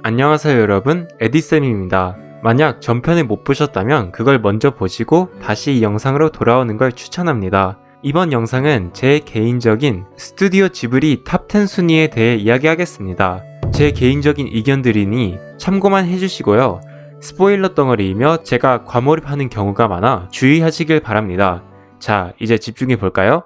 안녕하세요 여러분, 에디쌤입니다. 만약 전편을 못 보셨다면 그걸 먼저 보시고 다시 이 영상으로 돌아오는 걸 추천합니다. 이번 영상은 제 개인적인 스튜디오 지브리 탑10 순위에 대해 이야기하겠습니다. 제 개인적인 의견들이니 참고만 해주시고요. 스포일러 덩어리이며 제가 과몰입하는 경우가 많아 주의하시길 바랍니다. 자, 이제 집중해 볼까요?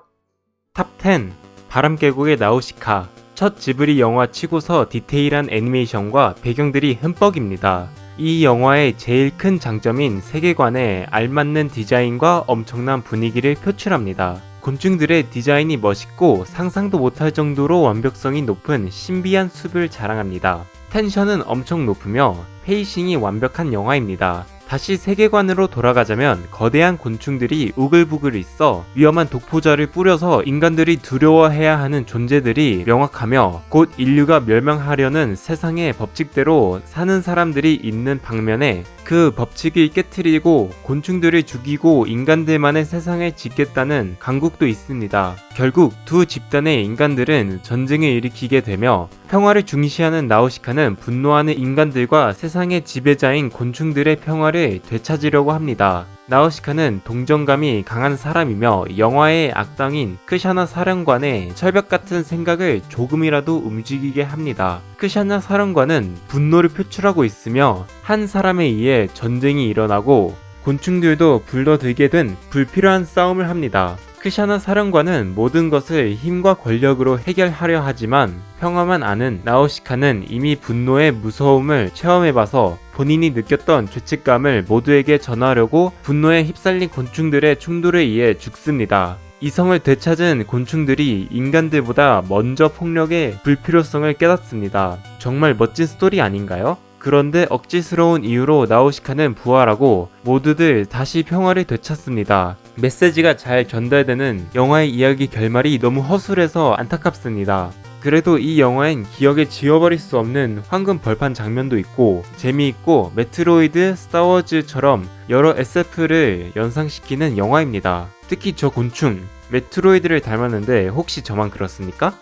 탑10 바람계곡의 나우시카. 첫 지브리 영화 치고서 디테일한 애니메이션과 배경들이 흠뻑입니다. 이 영화의 제일 큰 장점인 세계관에 알맞는 디자인과 엄청난 분위기를 표출합니다. 곤충들의 디자인이 멋있고 상상도 못할 정도로 완벽성이 높은 신비한 숲을 자랑합니다. 텐션은 엄청 높으며 페이싱이 완벽한 영화입니다. 다시 세계관으로 돌아가자면 거대한 곤충들이 우글부글 있어 위험한 독포자를 뿌려서 인간들이 두려워해야 하는 존재들이 명확하며 곧 인류가 멸망하려는 세상의 법칙대로 사는 사람들이 있는 방면에 그 법칙을 깨트리고 곤충들을 죽이고 인간들만의 세상을 짓겠다는 강국도 있습니다. 결국 두 집단의 인간들은 전쟁을 일으키게 되며 평화를 중시하는 나우시카는 분노하는 인간들과 세상의 지배자인 곤충들의 평화를 되찾으려고 합니다. 나우시카는 동정감이 강한 사람이며 영화의 악당인 크샤나 사령관의 철벽같은 생각을 조금이라도 움직이게 합니다. 크샤나 사령관은 분노를 표출하고 있으며 한 사람에 의해 전쟁이 일어나고 곤충들도 불러들게 된 불필요한 싸움을 합니다. 크샤나 사령관은 모든 것을 힘과 권력으로 해결하려 하지만 평화만 아는 나우시카는 이미 분노의 무서움을 체험해봐서 본인이 느꼈던 죄책감을 모두에게 전하려고 분노에 휩쓸린 곤충들의 충돌에 의해 죽습니다. 이성을 되찾은 곤충들이 인간들보다 먼저 폭력의 불필요성을 깨닫습니다. 정말 멋진 스토리 아닌가요? 그런데 억지스러운 이유로 나우시카는 부활하고 모두들 다시 평화를 되찾습니다. 메시지가 잘 전달되는 영화의 이야기 결말이 너무 허술해서 안타깝습니다. 그래도 이 영화엔 기억에 지워버릴 수 없는 황금 벌판 장면도 있고 재미있고 메트로이드, 스타워즈처럼 여러 SF를 연상시키는 영화입니다. 특히 저 곤충, 메트로이드를 닮았는데 혹시 저만 그렇습니까?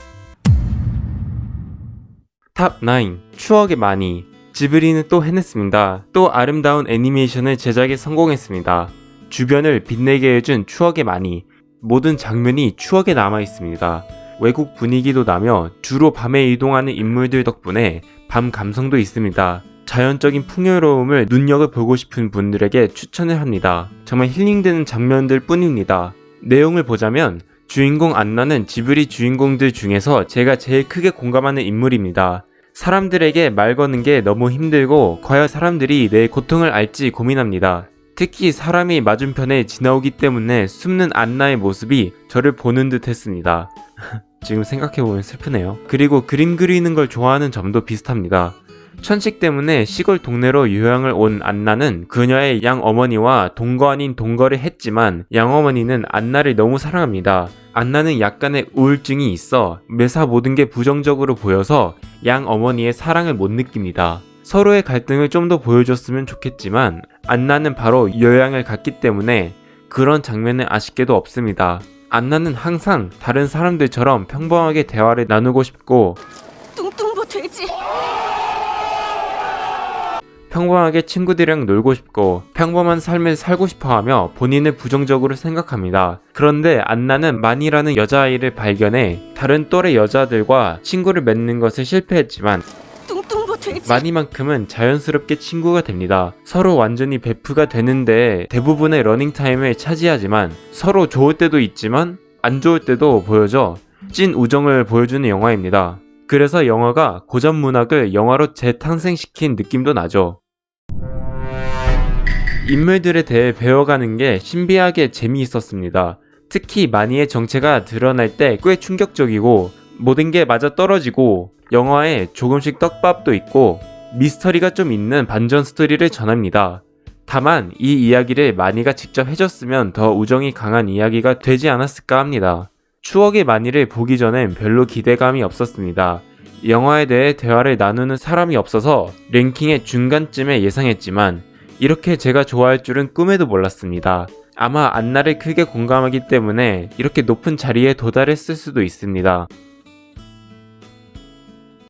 탑9 추억의 많이. 지브리는 또 해냈습니다. 또 아름다운 애니메이션을 제작에 성공했습니다. 주변을 빛내게 해준 추억의 많이. 모든 장면이 추억에 남아있습니다. 외국 분위기도 나며 주로 밤에 이동하는 인물들 덕분에 밤 감성도 있습니다. 자연적인 풍요로움을 눈여겨보고 싶은 분들에게 추천을 합니다. 정말 힐링되는 장면들 뿐입니다. 내용을 보자면 주인공 안나는 지브리 주인공들 중에서 제가 제일 크게 공감하는 인물입니다. 사람들에게 말 거는 게 너무 힘들고 과연 사람들이 내 고통을 알지 고민합니다. 특히 사람이 맞은편에 지나오기 때문에 숨는 안나의 모습이 저를 보는 듯 했습니다. 지금 생각해보면 슬프네요. 그리고 그림 그리는 걸 좋아하는 점도 비슷합니다. 천식 때문에 시골 동네로 요양을 온 안나는 그녀의 양어머니와 동거 아닌 동거를 했지만 양어머니는 안나를 너무 사랑합니다. 안나는 약간의 우울증이 있어 매사 모든 게 부정적으로 보여서 양어머니의 사랑을 못 느낍니다. 서로의 갈등을 좀 더 보여줬으면 좋겠지만 안나는 바로 요양을 갔기 때문에 그런 장면은 아쉽게도 없습니다. 안나는 항상 다른 사람들처럼 평범하게 대화를 나누고 싶고 뚱뚱보 돼지 평범하게 친구들이랑 놀고 싶고 평범한 삶을 살고 싶어하며 본인을 부정적으로 생각합니다. 그런데 안나는 마니라는 여자아이를 발견해 다른 또래 여자들과 친구를 맺는 것을 실패했지만 뚱뚱보 돼지 마니만큼은 자연스럽게 친구가 됩니다. 서로 완전히 베프가 되는데 대부분의 러닝타임을 차지하지만 서로 좋을 때도 있지만 안 좋을 때도 보여줘 찐 우정을 보여주는 영화입니다. 그래서 영화가 고전 문학을 영화로 재탄생시킨 느낌도 나죠. 인물들에 대해 배워가는 게 신비하게 재미있었습니다. 특히 마니의 정체가 드러날 때 꽤 충격적이고 모든 게 맞아떨어지고 영화에 조금씩 떡밥도 있고 미스터리가 좀 있는 반전 스토리를 전합니다. 다만 이 이야기를 마니가 직접 해줬으면 더 우정이 강한 이야기가 되지 않았을까 합니다. 추억의 마니를 보기 전엔 별로 기대감이 없었습니다. 영화에 대해 대화를 나누는 사람이 없어서 랭킹의 중간쯤에 예상했지만 이렇게 제가 좋아할 줄은 꿈에도 몰랐습니다. 아마 안나를 크게 공감하기 때문에 이렇게 높은 자리에 도달했을 수도 있습니다.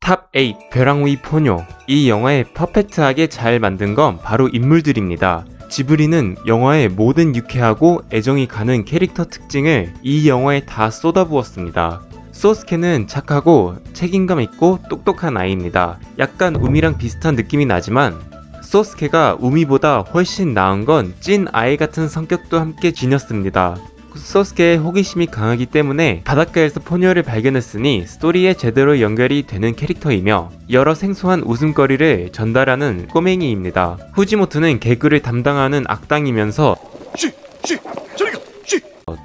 탑 8. 벼랑 위 포뇨. 이 영화에 퍼펙트하게 잘 만든 건 바로 인물들입니다. 지브리는 영화의 모든 유쾌하고 애정이 가는 캐릭터 특징을 이 영화에 다 쏟아부었습니다. 소스케는 착하고 책임감 있고 똑똑한 아이입니다. 약간 우미랑 비슷한 느낌이 나지만 소스케가 우미보다 훨씬 나은 건 찐 아이 같은 성격도 함께 지녔습니다. 소스케의 호기심이 강하기 때문에 바닷가에서 포뇨를 발견했으니 스토리에 제대로 연결이 되는 캐릭터이며 여러 생소한 웃음거리를 전달하는 꼬맹이입니다. 후지모토는 개그를 담당하는 악당이면서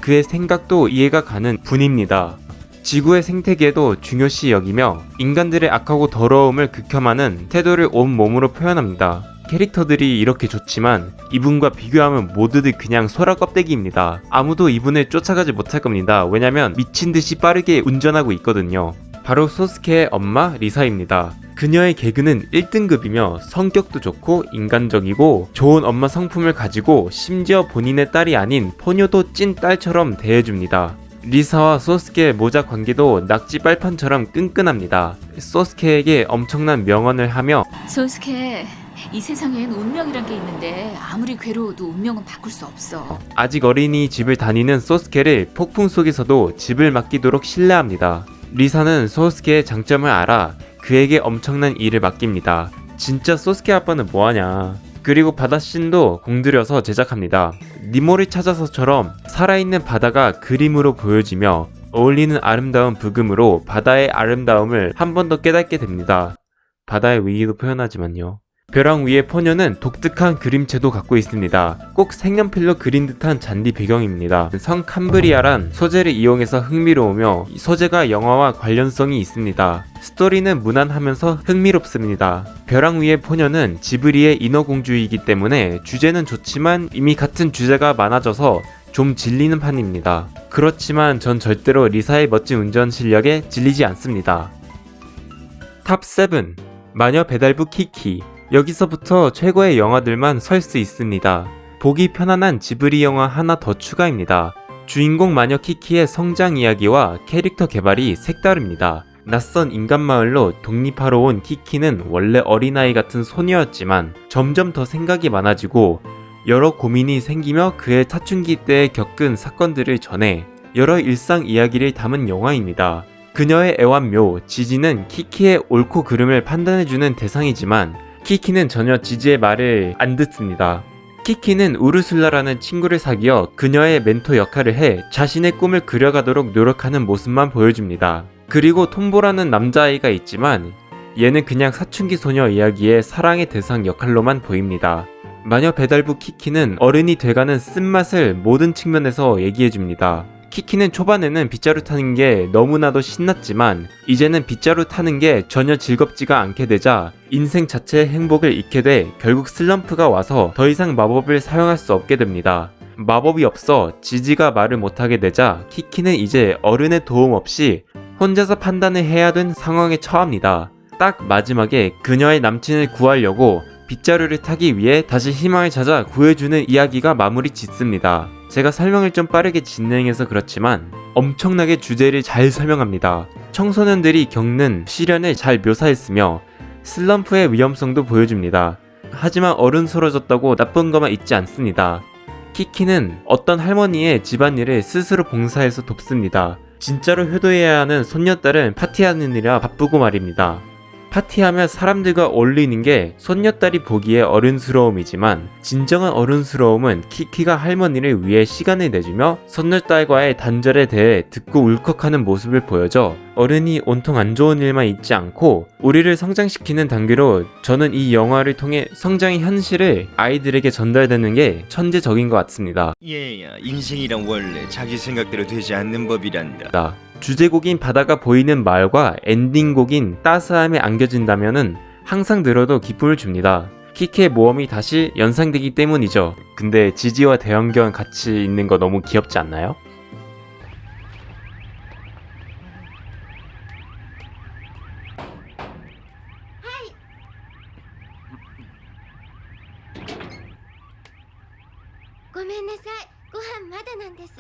그의 생각도 이해가 가는 분입니다. 지구의 생태계도 중요시 여기며 인간들의 악하고 더러움을 극혐하는 태도를 온몸으로 표현합니다. 캐릭터들이 이렇게 좋지만 이분과 비교하면 모두들 그냥 소라 껍데기입니다. 아무도 이분을 쫓아가지 못할 겁니다. 왜냐면 미친듯이 빠르게 운전하고 있거든요. 바로 소스케의 엄마 리사입니다. 그녀의 개그는 1등급이며 성격도 좋고 인간적이고 좋은 엄마 성품을 가지고 심지어 본인의 딸이 아닌 포뇨도 찐 딸처럼 대해줍니다. 리사와 소스케의 모자 관계도 낙지 빨판처럼 끈끈합니다. 소스케에게 엄청난 명언을 하며 소스케, 이 세상엔 운명이란 게 있는데 아무리 괴로워도 운명은 바꿀 수 없어. 아직 어린이 집을 다니는 소스케를 폭풍 속에서도 집을 맡기도록 신뢰합니다. 리사는 소스케의 장점을 알아 그에게 엄청난 일을 맡깁니다. 진짜 소스케 아빠는 뭐하냐. 그리고 바다씬도 공들여서 제작합니다. 니모를 찾아서처럼 살아있는 바다가 그림으로 보여지며 어울리는 아름다운 부금으로 바다의 아름다움을 한 번 더 깨닫게 됩니다. 바다의 위기도 표현하지만요. 벼랑 위의 포녀는 독특한 그림체도 갖고 있습니다. 꼭 색연필로 그린 듯한 잔디 배경입니다. 성 캄브리아란 소재를 이용해서 흥미로우며 이 소재가 영화와 관련성이 있습니다. 스토리는 무난하면서 흥미롭습니다. 벼랑 위의 포녀는 지브리의 인어공주이기 때문에 주제는 좋지만 이미 같은 주제가 많아져서 좀 질리는 판입니다. 그렇지만 전 절대로 리사의 멋진 운전 실력에 질리지 않습니다. 탑 7. 마녀 배달부 키키. 여기서부터 최고의 영화들만 설 수 있습니다. 보기 편안한 지브리 영화 하나 더 추가입니다. 주인공 마녀 키키의 성장 이야기와 캐릭터 개발이 색다릅니다. 낯선 인간 마을로 독립하러 온 키키는 원래 어린아이 같은 소녀였지만 점점 더 생각이 많아지고 여러 고민이 생기며 그의 사춘기 때 겪은 사건들을 전해 여러 일상 이야기를 담은 영화입니다. 그녀의 애완묘 지지는 키키의 옳고 그름을 판단해주는 대상이지만 키키는 전혀 지지의 말을 안 듣습니다. 키키는 우르술라라는 친구를 사귀어 그녀의 멘토 역할을 해 자신의 꿈을 그려가도록 노력하는 모습만 보여줍니다. 그리고 톰보라는 남자아이가 있지만 얘는 그냥 사춘기 소녀 이야기의 사랑의 대상 역할로만 보입니다. 마녀 배달부 키키는 어른이 돼가는 쓴맛을 모든 측면에서 얘기해줍니다. 키키는 초반에는 빗자루 타는 게 너무나도 신났지만 이제는 빗자루 타는 게 전혀 즐겁지가 않게 되자 인생 자체의 행복을 잃게 돼 결국 슬럼프가 와서 더 이상 마법을 사용할 수 없게 됩니다. 마법이 없어 지지가 말을 못하게 되자 키키는 이제 어른의 도움 없이 혼자서 판단을 해야 된 상황에 처합니다. 딱 마지막에 그녀의 남친을 구하려고 빗자루를 타기 위해 다시 희망을 찾아 구해주는 이야기가 마무리 짓습니다. 제가 설명을 좀 빠르게 진행해서 그렇지만 엄청나게 주제를 잘 설명합니다. 청소년들이 겪는 시련을 잘 묘사했으며 슬럼프의 위험성도 보여줍니다. 하지만 어른스러워졌다고 나쁜 것만 있지 않습니다. 키키는 어떤 할머니의 집안일을 스스로 봉사해서 돕습니다. 진짜로 효도해야 하는 손녀딸은 파티하는 일이라 바쁘고 말입니다. 파티하며 사람들과 어울리는 게 손녀딸이 보기에 어른스러움이지만 진정한 어른스러움은 키키가 할머니를 위해 시간을 내주며 손녀딸과의 단절에 대해 듣고 울컥하는 모습을 보여줘 어른이 온통 안 좋은 일만 있지 않고 우리를 성장시키는 단계로 저는 이 영화를 통해 성장의 현실을 아이들에게 전달되는 게 천재적인 것 같습니다. 얘야, 인생이란 원래 자기 생각대로 되지 않는 법이란다. 주제곡인 바다가 보이는 마을과 엔딩곡인 따스함에 안겨진다면은 항상 들어도 기쁨을 줍니다. 키키의 모험이 다시 연상되기 때문이죠. 근데 지지와 대형견 같이 있는 거 너무 귀엽지 않나요?ご飯まだなんです。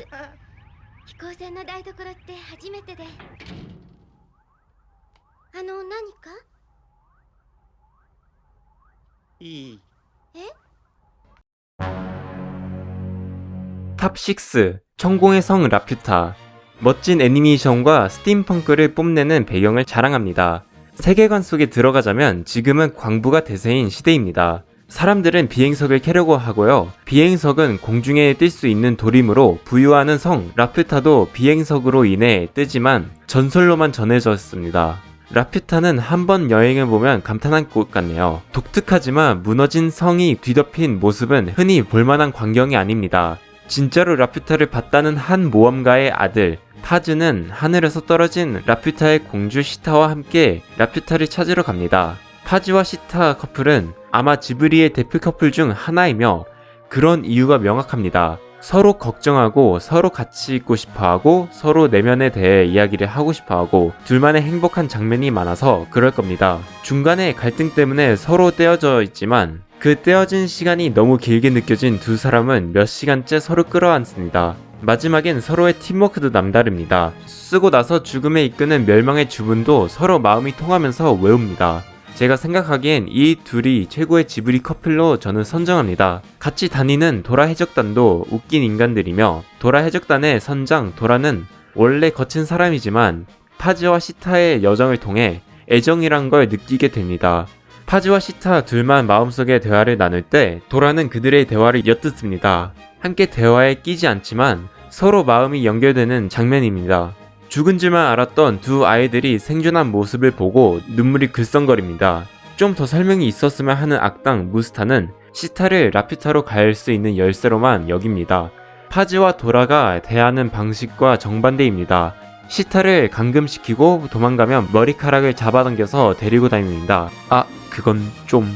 飛行船の台所って初めてで。何か？ 탑6 천공의 성 라퓨타. 멋진 애니메이션과 스팀펑크를 뽐내는 배경을 자랑합니다. 세계관 속에 들어가자면 지금은 광부가 대세인 시대입니다. 사람들은 비행석을 캐려고 하고요. 비행석은 공중에 뜰 수 있는 돌이므로 부유하는 성 라퓨타도 비행석으로 인해 뜨지만 전설로만 전해졌습니다. 라퓨타는 한 번 여행을 보면 감탄할 것 같네요. 독특하지만 무너진 성이 뒤덮인 모습은 흔히 볼만한 광경이 아닙니다. 진짜로 라퓨타를 봤다는 한 모험가의 아들 파즈는 하늘에서 떨어진 라퓨타의 공주 시타와 함께 라퓨타를 찾으러 갑니다. 파즈와 시타 커플은 아마 지브리의 대표 커플 중 하나이며 그런 이유가 명확합니다. 서로 걱정하고 서로 같이 있고 싶어하고 서로 내면에 대해 이야기를 하고 싶어하고 둘만의 행복한 장면이 많아서 그럴 겁니다. 중간에 갈등 때문에 서로 떼어져 있지만 그 떼어진 시간이 너무 길게 느껴진 두 사람은 몇 시간째 서로 끌어안습니다. 마지막엔 서로의 팀워크도 남다릅니다. 쓰고 나서 죽음에 이끄는 멸망의 주문도 서로 마음이 통하면서 외웁니다. 제가 생각하기엔 이 둘이 최고의 지브리 커플로 저는 선정합니다. 같이 다니는 도라 해적단도 웃긴 인간들이며 도라 해적단의 선장 도라는 원래 거친 사람이지만 파즈와 시타의 여정을 통해 애정이란 걸 느끼게 됩니다. 파즈와 시타 둘만 마음속의 대화를 나눌 때 도라는 그들의 대화를 엿듣습니다. 함께 대화에 끼지 않지만 서로 마음이 연결되는 장면입니다. 죽은 줄만 알았던 두 아이들이 생존한 모습을 보고 눈물이 글썽거립니다. 좀 더 설명이 있었으면 하는 악당 무스타는 시타를 라퓨타로 갈 수 있는 열쇠로만 여깁니다. 파즈와 도라가 대하는 방식과 정반대입니다. 시타를 감금시키고 도망가면 머리카락을 잡아당겨서 데리고 다닙니다. 그건 좀...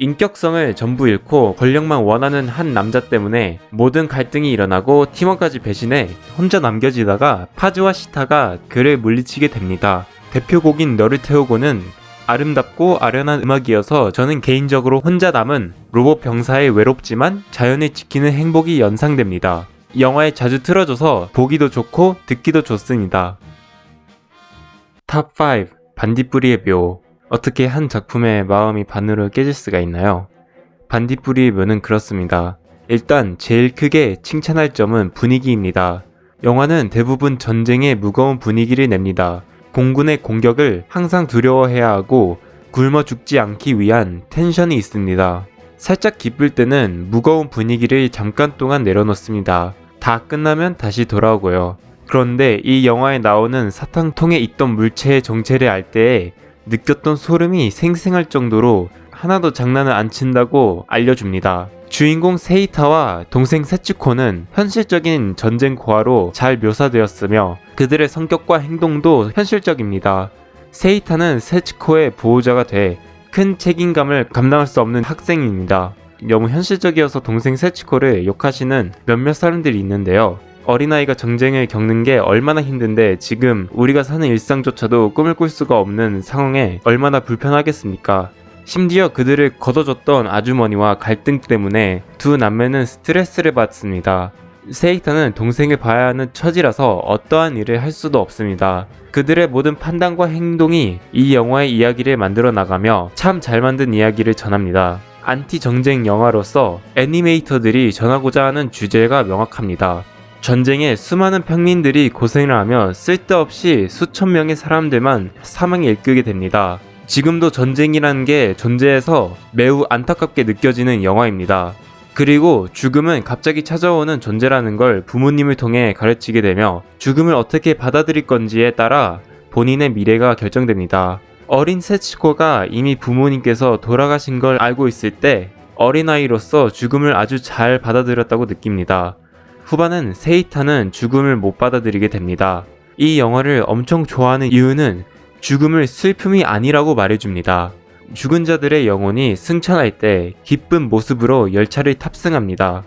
인격성을 전부 잃고 권력만 원하는 한 남자 때문에 모든 갈등이 일어나고 팀원까지 배신해 혼자 남겨지다가 파즈와 시타가 그를 물리치게 됩니다. 대표곡인 너를 태우고는 아름답고 아련한 음악이어서 저는 개인적으로 혼자 남은 로봇 병사의 외롭지만 자연을 지키는 행복이 연상됩니다. 영화에 자주 틀어줘서 보기도 좋고 듣기도 좋습니다. 탑5 반딧불이의 묘. 어떻게 한 작품의 마음이 반으로 깨질 수가 있나요? 반딧불이의 묘는 그렇습니다. 일단 제일 크게 칭찬할 점은 분위기입니다. 영화는 대부분 전쟁의 무거운 분위기를 냅니다. 공군의 공격을 항상 두려워해야 하고 굶어 죽지 않기 위한 텐션이 있습니다. 살짝 기쁠 때는 무거운 분위기를 잠깐 동안 내려놓습니다. 다 끝나면 다시 돌아오고요. 그런데 이 영화에 나오는 사탕통에 있던 물체의 정체를 알 때에 느꼈던 소름이 생생할 정도로 하나도 장난을 안 친다고 알려줍니다. 주인공 세이타와 동생 세츠코는 현실적인 전쟁 고아로 잘 묘사되었으며 그들의 성격과 행동도 현실적입니다. 세이타는 세츠코의 보호자가 돼 큰 책임감을 감당할 수 없는 학생입니다. 너무 현실적이어서 동생 세츠코를 욕하시는 몇몇 사람들이 있는데요. 어린아이가 전쟁을 겪는 게 얼마나 힘든데 지금 우리가 사는 일상조차도 꿈을 꿀 수가 없는 상황에 얼마나 불편하겠습니까? 심지어 그들을 걷어줬던 아주머니와 갈등 때문에 두 남매는 스트레스를 받습니다. 세이타는 동생을 봐야 하는 처지라서 어떠한 일을 할 수도 없습니다. 그들의 모든 판단과 행동이 이 영화의 이야기를 만들어 나가며 참 잘 만든 이야기를 전합니다. 안티-정쟁 영화로서 애니메이터들이 전하고자 하는 주제가 명확합니다. 전쟁에 수많은 평민들이 고생을 하며 쓸데없이 수천 명의 사람들만 사망에 이끌게 됩니다. 지금도 전쟁이라는 게 존재해서 매우 안타깝게 느껴지는 영화입니다. 그리고 죽음은 갑자기 찾아오는 존재라는 걸 부모님을 통해 가르치게 되며 죽음을 어떻게 받아들일 건지에 따라 본인의 미래가 결정됩니다. 어린 세츠코가 이미 부모님께서 돌아가신 걸 알고 있을 때 어린아이로서 죽음을 아주 잘 받아들였다고 느낍니다. 후반은 세이타는 죽음을 못 받아들이게 됩니다. 이 영화를 엄청 좋아하는 이유는 죽음을 슬픔이 아니라고 말해줍니다. 죽은 자들의 영혼이 승천할 때 기쁜 모습으로 열차를 탑승합니다.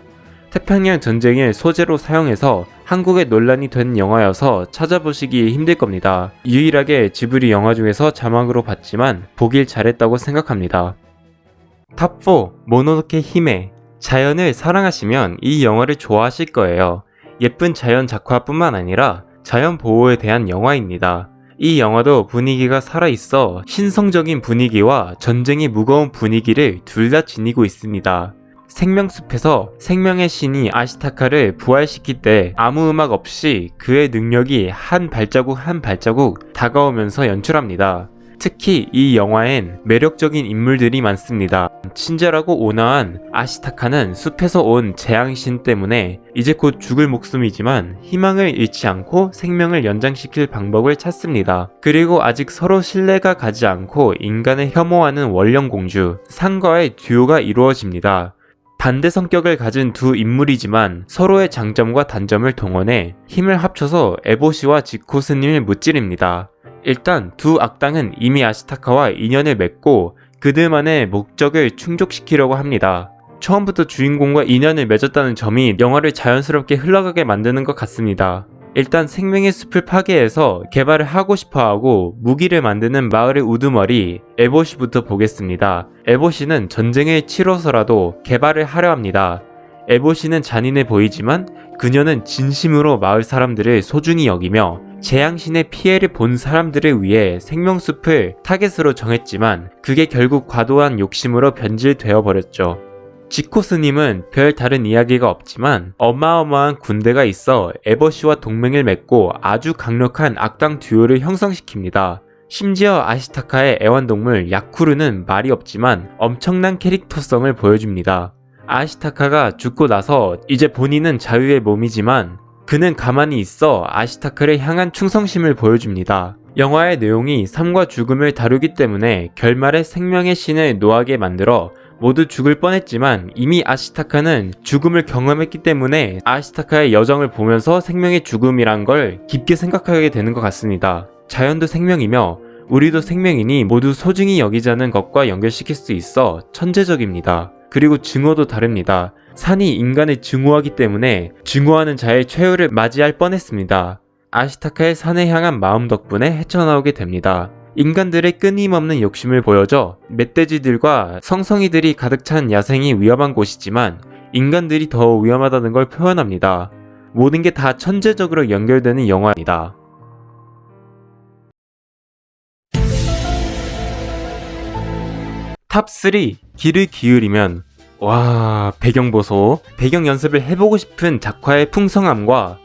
태평양 전쟁을 소재로 사용해서 한국에 논란이 된 영화여서 찾아보시기 힘들 겁니다. 유일하게 지브리 영화 중에서 자막으로 봤지만 보길 잘했다고 생각합니다. 탑4 모노노케 히메. 자연을 사랑하시면 이 영화를 좋아하실 거예요. 예쁜 자연 작화뿐만 아니라 자연 보호에 대한 영화입니다. 이 영화도 분위기가 살아있어 신성적인 분위기와 전쟁의 무거운 분위기를 둘 다 지니고 있습니다. 생명숲에서 생명의 신이 아시타카를 부활시킬 때 아무 음악 없이 그의 능력이 한 발자국 한 발자국 다가오면서 연출합니다. 특히 이 영화엔 매력적인 인물들이 많습니다. 친절하고 온화한 아시타카는 숲에서 온 재앙신 때문에 이제 곧 죽을 목숨이지만 희망을 잃지 않고 생명을 연장시킬 방법을 찾습니다. 그리고 아직 서로 신뢰가 가지 않고 인간을 혐오하는 원령공주 상과의 듀오가 이루어집니다. 반대 성격을 가진 두 인물이지만 서로의 장점과 단점을 동원해 힘을 합쳐서 에보시와 지코스님을 무찌릅니다. 일단 두 악당은 이미 아시타카와 인연을 맺고 그들만의 목적을 충족시키려고 합니다. 처음부터 주인공과 인연을 맺었다는 점이 영화를 자연스럽게 흘러가게 만드는 것 같습니다. 일단 생명의 숲을 파괴해서 개발을 하고 싶어하고 무기를 만드는 마을의 우두머리 에보시부터 보겠습니다. 에보시는 전쟁을 치러서라도 개발을 하려 합니다. 에보시는 잔인해 보이지만 그녀는 진심으로 마을 사람들을 소중히 여기며 재앙신의 피해를 본 사람들을 위해 생명숲을 타겟으로 정했지만 그게 결국 과도한 욕심으로 변질되어 버렸죠. 지코스님은 별 다른 이야기가 없지만 어마어마한 군대가 있어 에버시와 동맹을 맺고 아주 강력한 악당 듀오를 형성시킵니다. 심지어 아시타카의 애완동물 야쿠르는 말이 없지만 엄청난 캐릭터성을 보여줍니다. 아시타카가 죽고 나서 이제 본인은 자유의 몸이지만 그는 가만히 있어 아시타카를 향한 충성심을 보여줍니다. 영화의 내용이 삶과 죽음을 다루기 때문에 결말에 생명의 신을 노하게 만들어 모두 죽을 뻔했지만 이미 아시타카는 죽음을 경험했기 때문에 아시타카의 여정을 보면서 생명의 죽음이란 걸 깊게 생각하게 되는 것 같습니다. 자연도 생명이며 우리도 생명이니 모두 소중히 여기자는 것과 연결시킬 수 있어 천재적입니다. 그리고 증오도 다릅니다. 산이 인간을 증오하기 때문에 증오하는 자의 최후를 맞이할 뻔했습니다. 아시타카의 산에 향한 마음 덕분에 헤쳐나오게 됩니다. 인간들의 끊임없는 욕심을 보여줘 멧돼지들과 성성이들이 가득 찬 야생이 위험한 곳이지만 인간들이 더 위험하다는 걸 표현합니다. 모든 게 다 천재적으로 연결되는 영화입니다. 탑3 귀를 기울이면 와, 배경 보소. 배경 연습을 해보고 싶은 작화의 풍성함과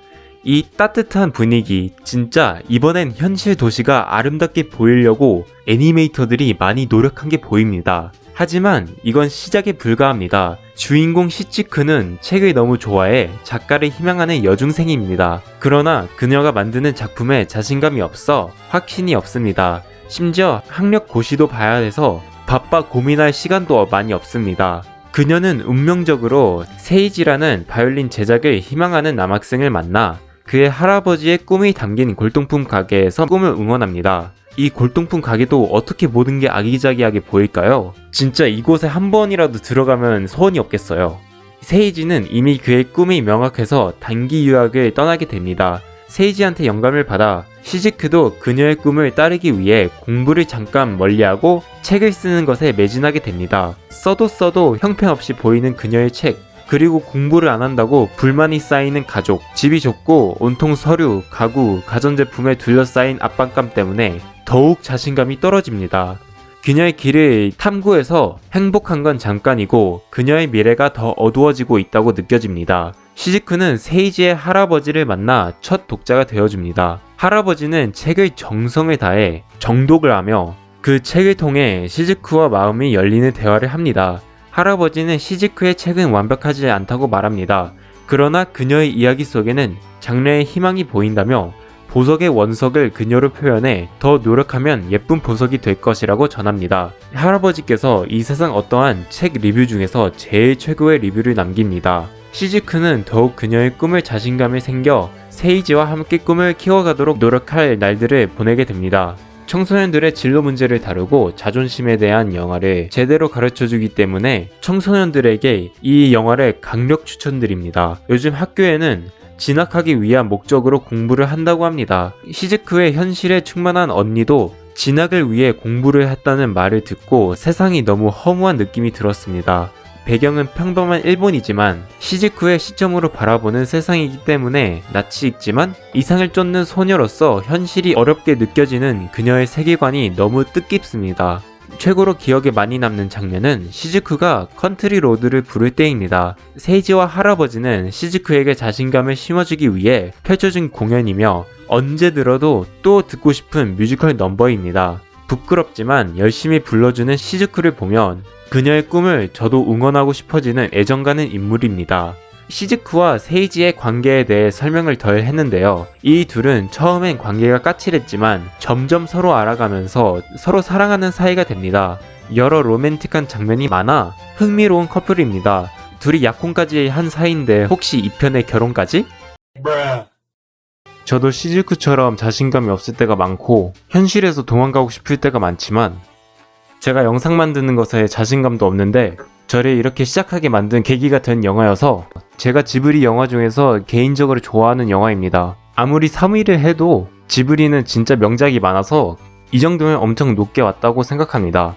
이 따뜻한 분위기, 진짜 이번엔 현실 도시가 아름답게 보이려고 애니메이터들이 많이 노력한 게 보입니다. 하지만 이건 시작에 불과합니다. 주인공 시치크는 책을 너무 좋아해 작가를 희망하는 여중생입니다. 그러나 그녀가 만드는 작품에 자신감이 없어 확신이 없습니다. 심지어 학력 고시도 봐야 해서 바빠 고민할 시간도 많이 없습니다. 그녀는 운명적으로 세이지라는 바이올린 제작을 희망하는 남학생을 만나 그의 할아버지의 꿈이 담긴 골동품 가게에서 꿈을 응원합니다. 이 골동품 가게도 어떻게 모든 게 아기자기하게 보일까요? 진짜 이곳에 한 번이라도 들어가면 소원이 없겠어요. 세이지는 이미 그의 꿈이 명확해서 단기 유학을 떠나게 됩니다. 세이지한테 영감을 받아 시즈크도 그녀의 꿈을 따르기 위해 공부를 잠깐 멀리하고 책을 쓰는 것에 매진하게 됩니다. 써도 형편없이 보이는 그녀의 책, 그리고 공부를 안 한다고 불만이 쌓이는 가족, 집이 좁고 온통 서류, 가구, 가전제품에 둘러싸인 압박감 때문에 더욱 자신감이 떨어집니다. 그녀의 길을 탐구해서 행복한 건 잠깐이고 그녀의 미래가 더 어두워지고 있다고 느껴집니다. 시즈쿠는 세이지의 할아버지를 만나 첫 독자가 되어줍니다. 할아버지는 책을 정성을 다해 정독을 하며 그 책을 통해 시즈쿠와 마음이 열리는 대화를 합니다. 할아버지는 시즈쿠의 책은 완벽하지 않다고 말합니다. 그러나 그녀의 이야기 속에는 장래의 희망이 보인다며 보석의 원석을 그녀로 표현해 더 노력하면 예쁜 보석이 될 것이라고 전합니다. 할아버지께서 이 세상 어떠한 책 리뷰 중에서 제일 최고의 리뷰를 남깁니다. 시즈쿠는 더욱 그녀의 꿈을 자신감이 생겨 세이지와 함께 꿈을 키워가도록 노력할 날들을 보내게 됩니다. 청소년들의 진로 문제를 다루고 자존심에 대한 영화를 제대로 가르쳐주기 때문에 청소년들에게 이 영화를 강력 추천드립니다. 요즘 학교에는 진학하기 위한 목적으로 공부를 한다고 합니다. 시즈쿠의 현실에 충만한 언니도 진학을 위해 공부를 했다는 말을 듣고 세상이 너무 허무한 느낌이 들었습니다. 배경은 평범한 일본이지만 시즈쿠의 시점으로 바라보는 세상이기 때문에 낯이 익지만 이상을 쫓는 소녀로서 현실이 어렵게 느껴지는 그녀의 세계관이 너무 뜻깊습니다. 최고로 기억에 많이 남는 장면은 시즈쿠가 컨트리 로드를 부를 때입니다. 세이지와 할아버지는 시즈쿠에게 자신감을 심어주기 위해 펼쳐진 공연이며 언제 들어도 또 듣고 싶은 뮤지컬 넘버입니다. 부끄럽지만 열심히 불러주는 시즈쿠를 보면 그녀의 꿈을 저도 응원하고 싶어지는 애정가는 인물입니다. 시즈쿠와 세이지의 관계에 대해 설명을 덜 했는데요. 이 둘은 처음엔 관계가 까칠했지만 점점 서로 알아가면서 서로 사랑하는 사이가 됩니다. 여러 로맨틱한 장면이 많아 흥미로운 커플입니다. 둘이 약혼까지 한 사이인데 혹시 2편의 결혼까지? 저도 시즈쿠처럼 자신감이 없을 때가 많고 현실에서 도망가고 싶을 때가 많지만 제가 영상 만드는 것에 자신감도 없는데 저를 이렇게 시작하게 만든 계기가 된 영화여서 제가 지브리 영화 중에서 개인적으로 좋아하는 영화입니다. 아무리 3위를 해도 지브리는 진짜 명작이 많아서 이 정도면 엄청 높게 왔다고 생각합니다.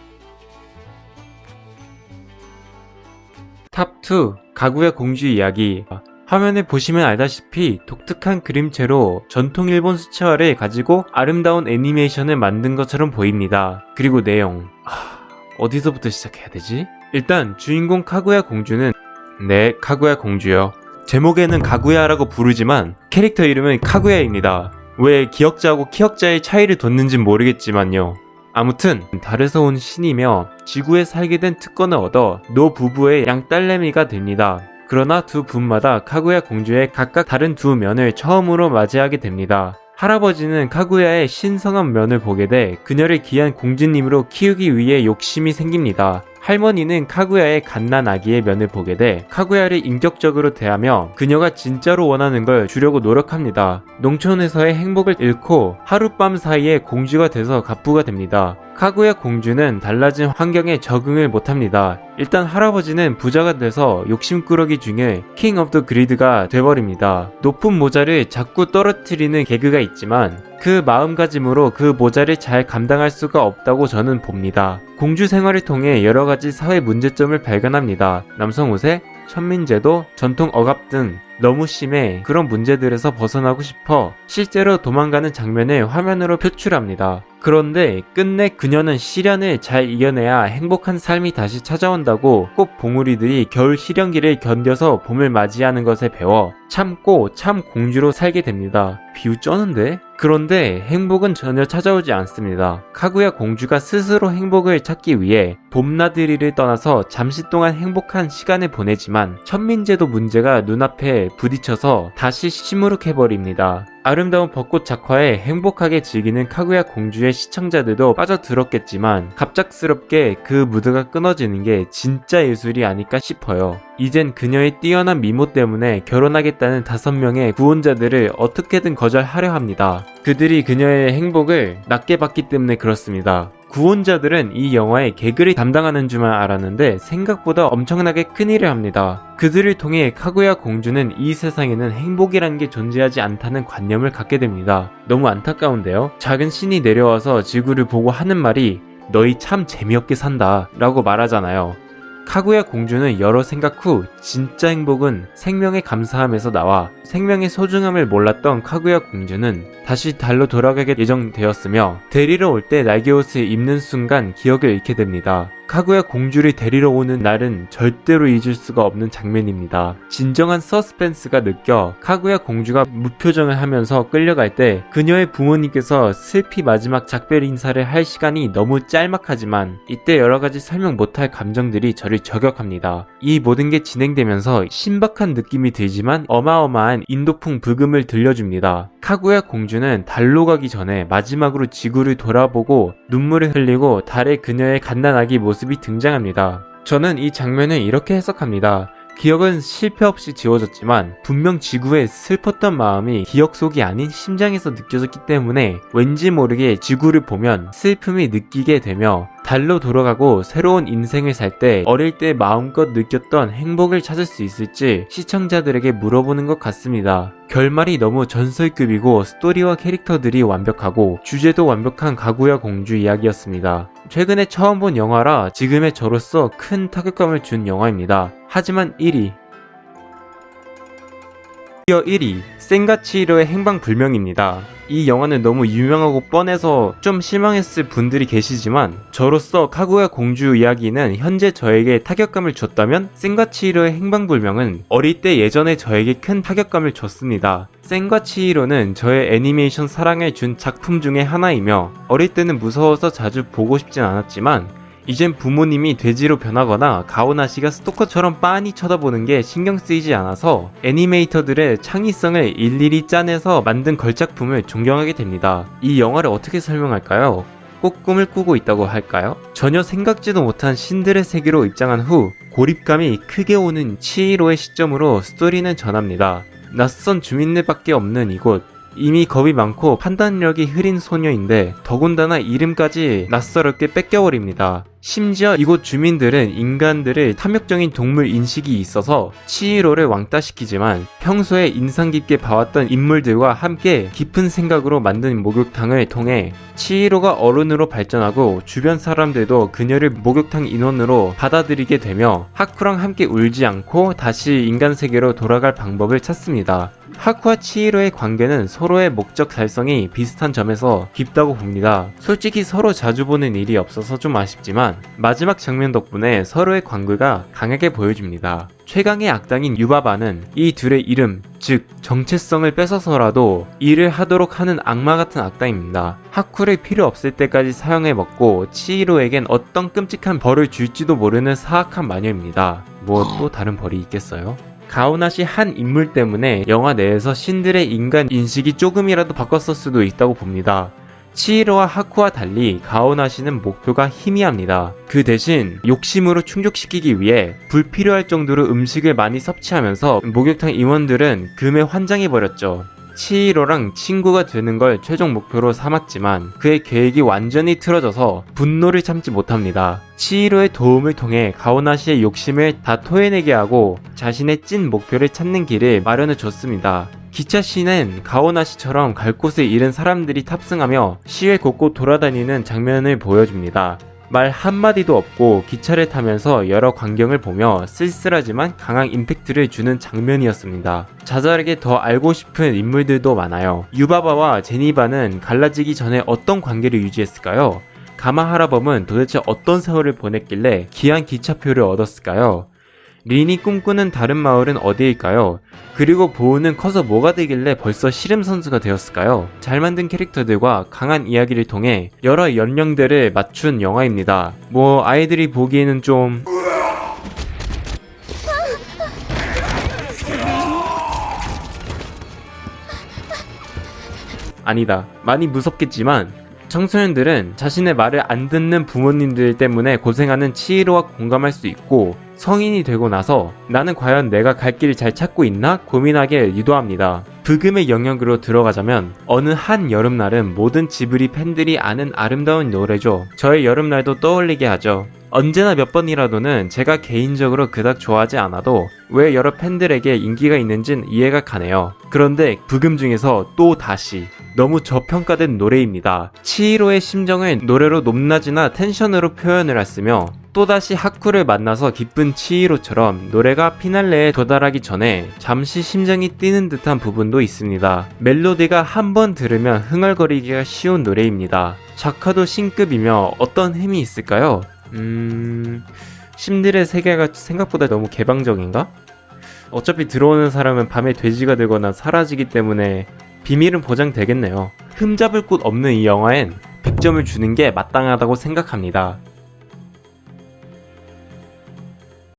탑2 가구야 공주 이야기. 화면에 보시면 알다시피 독특한 그림체로 전통 일본 수채화를 가지고 아름다운 애니메이션을 만든 것처럼 보입니다. 그리고 내용 어디서부터 시작해야 되지? 일단 주인공 카구야 공주는 네, 카구야 공주요. 제목에는 가구야라고 부르지만 캐릭터 이름은 카구야입니다. 왜 기역자하고 키역자의 차이를 뒀는진 모르겠지만요. 아무튼 달에서 온 신이며 지구에 살게 된 특권을 얻어 노 부부의 양딸내미가 됩니다. 그러나 두 분마다 카구야 공주의 각각 다른 두 면을 처음으로 맞이하게 됩니다. 할아버지는 카구야의 신성한 면을 보게 돼 그녀를 귀한 공주님으로 키우기 위해 욕심이 생깁니다. 할머니는 카구야의 갓난 아기의 면을 보게 돼 카구야를 인격적으로 대하며 그녀가 진짜로 원하는 걸 주려고 노력합니다. 농촌에서의 행복을 잃고 하룻밤 사이에 공주가 돼서 갑부가 됩니다. 카구야 공주는 달라진 환경에 적응을 못합니다. 일단 할아버지는 부자가 돼서 욕심꾸러기 중에 킹 오브 더 그리드가 돼버립니다. 높은 모자를 자꾸 떨어뜨리는 개그가 있지만 그 마음가짐으로 그 모자를 잘 감당할 수가 없다고 저는 봅니다. 공주 생활을 통해 여러가지 사회 문제점을 발견합니다. 남성 우세, 천민제도, 전통 억압 등 너무 심해 그런 문제들에서 벗어나고 싶어 실제로 도망가는 장면을 화면으로 표출합니다. 그런데 끝내 그녀는 시련을 잘 이겨내야 행복한 삶이 다시 찾아온다고 꽃봉우리들이 겨울 시련기를 견뎌서 봄을 맞이하는 것에 배워 참고 참 공주로 살게 됩니다. 비유 쩌는데? 그런데 행복은 전혀 찾아오지 않습니다. 카구야 공주가 스스로 행복을 찾기 위해 봄나들이를 떠나서 잠시 동안 행복한 시간을 보내지만 천민제도 문제가 눈앞에 부딪혀서 다시 시무룩해버립니다. 아름다운 벚꽃 작화에 행복하게 즐기는 카구야 공주의 시청자들도 빠져들었겠지만 갑작스럽게 그 무드가 끊어지는 게 진짜 예술이 아닐까 싶어요. 이젠 그녀의 뛰어난 미모 때문에 결혼하겠다는 5명의 구원자들을 어떻게든 거절하려 합니다. 그들이 그녀의 행복을 낮게 봤기 때문에 그렇습니다. 구원자들은 이 영화의 개그를 담당하는 줄만 알았는데 생각보다 엄청나게 큰일을 합니다. 그들을 통해 카구야 공주는 이 세상에는 행복이라는 게 존재하지 않다는 관념을 갖게 됩니다. 너무 안타까운데요. 작은 신이 내려와서 지구를 보고 하는 말이 너희 참 재미없게 산다 라고 말하잖아요. 카구야 공주는 여러 생각 후 진짜 행복은 생명에 감사함에서 나와 생명의 소중함을 몰랐던 카구야 공주는 다시 달로 돌아가게 예정되었으며 데리러 올 때 날개옷을 입는 순간 기억을 잃게 됩니다. 카구야 공주를 데리러 오는 날은 절대로 잊을 수가 없는 장면입니다. 진정한 서스펜스가 느껴 카구야 공주가 무표정을 하면서 끌려갈 때 그녀의 부모님께서 슬피 마지막 작별 인사를 할 시간이 너무 짤막하지만 이때 여러가지 설명 못할 감정들이 저를 저격합니다. 이 모든 게 진행되면서 신박한 느낌이 들지만 어마어마한 인도풍 불금을 들려줍니다. 카구야 공주는 달로 가기 전에 마지막으로 지구를 돌아보고 눈물을 흘리고 달에 그녀의 갓난아기 모습이 등장합니다. 저는 이 장면을 이렇게 해석합니다. 기억은 실패 없이 지워졌지만 분명 지구의 슬펐던 마음이 기억 속이 아닌 심장에서 느껴졌기 때문에 왠지 모르게 지구를 보면 슬픔이 느끼게 되며 달로 돌아가고 새로운 인생을 살 때 어릴 때 마음껏 느꼈던 행복을 찾을 수 있을지 시청자들에게 물어보는 것 같습니다. 결말이 너무 전설급이고 스토리와 캐릭터들이 완벽하고 주제도 완벽한 가구야 공주 이야기였습니다. 최근에 처음 본 영화라 지금의 저로서 큰 타격감을 준 영화입니다. 하지만 1위 드디어 1위 센가치히로의 행방불명입니다. 이 영화는 너무 유명하고 뻔해서 좀 실망했을 분들이 계시지만 저로서 카구야 공주 이야기는 현재 저에게 타격감을 줬다면 센가치히로의 행방불명은 어릴 때 예전에 저에게 큰 타격감을 줬습니다. 센가치히로는 저의 애니메이션 사랑을 준 작품 중에 하나이며 어릴 때는 무서워서 자주 보고 싶진 않았지만 이젠 부모님이 돼지로 변하거나 가오나시가 스토커처럼 빤히 쳐다보는 게 신경 쓰이지 않아서 애니메이터들의 창의성을 일일이 짜내서 만든 걸작품을 존경하게 됩니다. 이 영화를 어떻게 설명할까요? 꼭 꿈을 꾸고 있다고 할까요? 전혀 생각지도 못한 신들의 세계로 입장한 후 고립감이 크게 오는 치히로의 시점으로 스토리는 전합니다. 낯선 주민들밖에 없는 이곳, 이미 겁이 많고 판단력이 흐린 소녀인데 더군다나 이름까지 낯설게 뺏겨버립니다. 심지어 이곳 주민들은 인간들을 탐욕적인 동물 인식이 있어서 치히로를 왕따시키지만 평소에 인상 깊게 봐왔던 인물들과 함께 깊은 생각으로 만든 목욕탕을 통해 치히로가 어른으로 발전하고 주변 사람들도 그녀를 목욕탕 인원으로 받아들이게 되며 하쿠랑 함께 울지 않고 다시 인간 세계로 돌아갈 방법을 찾습니다. 하쿠와 치히로의 관계는 서로의 목적 달성이 비슷한 점에서 깊다고 봅니다. 솔직히 서로 자주 보는 일이 없어서 좀 아쉽지만 마지막 장면 덕분에 서로의 관계가 강하게 보여집니다. 최강의 악당인 유바바는 이 둘의 이름, 즉 정체성을 뺏어서라도 일을 하도록 하는 악마 같은 악당입니다. 하쿠를 필요 없을 때까지 사용해 먹고 치히로에겐 어떤 끔찍한 벌을 줄지도 모르는 사악한 마녀입니다. 뭐 또 다른 벌이 있겠어요? 가오나시 한 인물 때문에 영화 내에서 신들의 인간 인식이 조금이라도 바꿨을 수도 있다고 봅니다. 치히로와 하쿠와 달리 가오나시는 목표가 희미합니다. 그 대신 욕심으로 충족시키기 위해 불필요할 정도로 음식을 많이 섭취하면서 목욕탕 임원들은 금에 환장해버렸죠. 치히로랑 친구가 되는 걸 최종 목표로 삼았지만 그의 계획이 완전히 틀어져서 분노를 참지 못합니다. 치히로의 도움을 통해 가오나시의 욕심을 다 토해내게 하고 자신의 찐 목표를 찾는 길을 마련해 줬습니다. 기차 씬은 가오나시처럼 갈 곳을 잃은 사람들이 탑승하며 시외 곳곳 돌아다니는 장면을 보여줍니다. 말 한마디도 없고 기차를 타면서 여러 광경을 보며 쓸쓸하지만 강한 임팩트를 주는 장면이었습니다. 자잘하게 더 알고 싶은 인물들도 많아요. 유바바와 제니바는 갈라지기 전에 어떤 관계를 유지했을까요? 가마하라범은 도대체 어떤 세월을 보냈길래 귀한 기차표를 얻었을까요? 린이 꿈꾸는 다른 마을은 어디일까요? 그리고 보우는 커서 뭐가 되길래 벌써 씨름 선수가 되었을까요? 잘 만든 캐릭터들과 강한 이야기를 통해 여러 연령대를 맞춘 영화입니다. 뭐 아이들이 보기에는 좀... 아니다. 많이 무섭겠지만 청소년들은 자신의 말을 안 듣는 부모님들 때문에 고생하는 치히로와 공감할 수 있고 성인이 되고 나서 나는 과연 내가 갈 길을 잘 찾고 있나 고민하게 유도합니다. 브금의 영역으로 들어가자면 어느 한 여름날은 모든 지브리 팬들이 아는 아름다운 노래죠. 저의 여름날도 떠올리게 하죠. 언제나 몇 번이라도는 제가 개인적으로 그닥 좋아하지 않아도 왜 여러 팬들에게 인기가 있는진 이해가 가네요. 그런데 브금 중에서 또 다시 너무 저평가된 노래입니다. 치히로의 심정을 노래로 높낮이나 텐션으로 표현을 했으며 또다시 하쿠를 만나서 기쁜 치히로처럼 노래가 피날레에 도달하기 전에 잠시 심장이 뛰는 듯한 부분도 있습니다. 멜로디가 한 번 들으면 흥얼거리기가 쉬운 노래입니다. 작화도 신급이며 어떤 힘이 있을까요? 신들의 세계가 생각보다 너무 개방적인가? 어차피 들어오는 사람은 밤에 돼지가 되거나 사라지기 때문에 비밀은 보장되겠네요. 흠잡을 곳 없는 이 영화엔 100점을 주는 게 마땅하다고 생각합니다.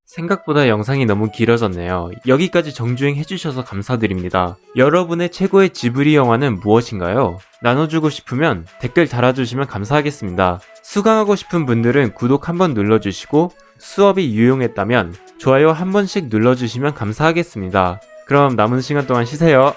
생각보다 영상이 너무 길어졌네요. 여기까지 정주행 해주셔서 감사드립니다. 여러분의 최고의 지브리 영화는 무엇인가요? 나눠주고 싶으면 댓글 달아주시면 감사하겠습니다. 수강하고 싶은 분들은 구독 한번 눌러주시고 수업이 유용했다면 좋아요 한 번씩 눌러주시면 감사하겠습니다. 그럼 남은 시간 동안 쉬세요.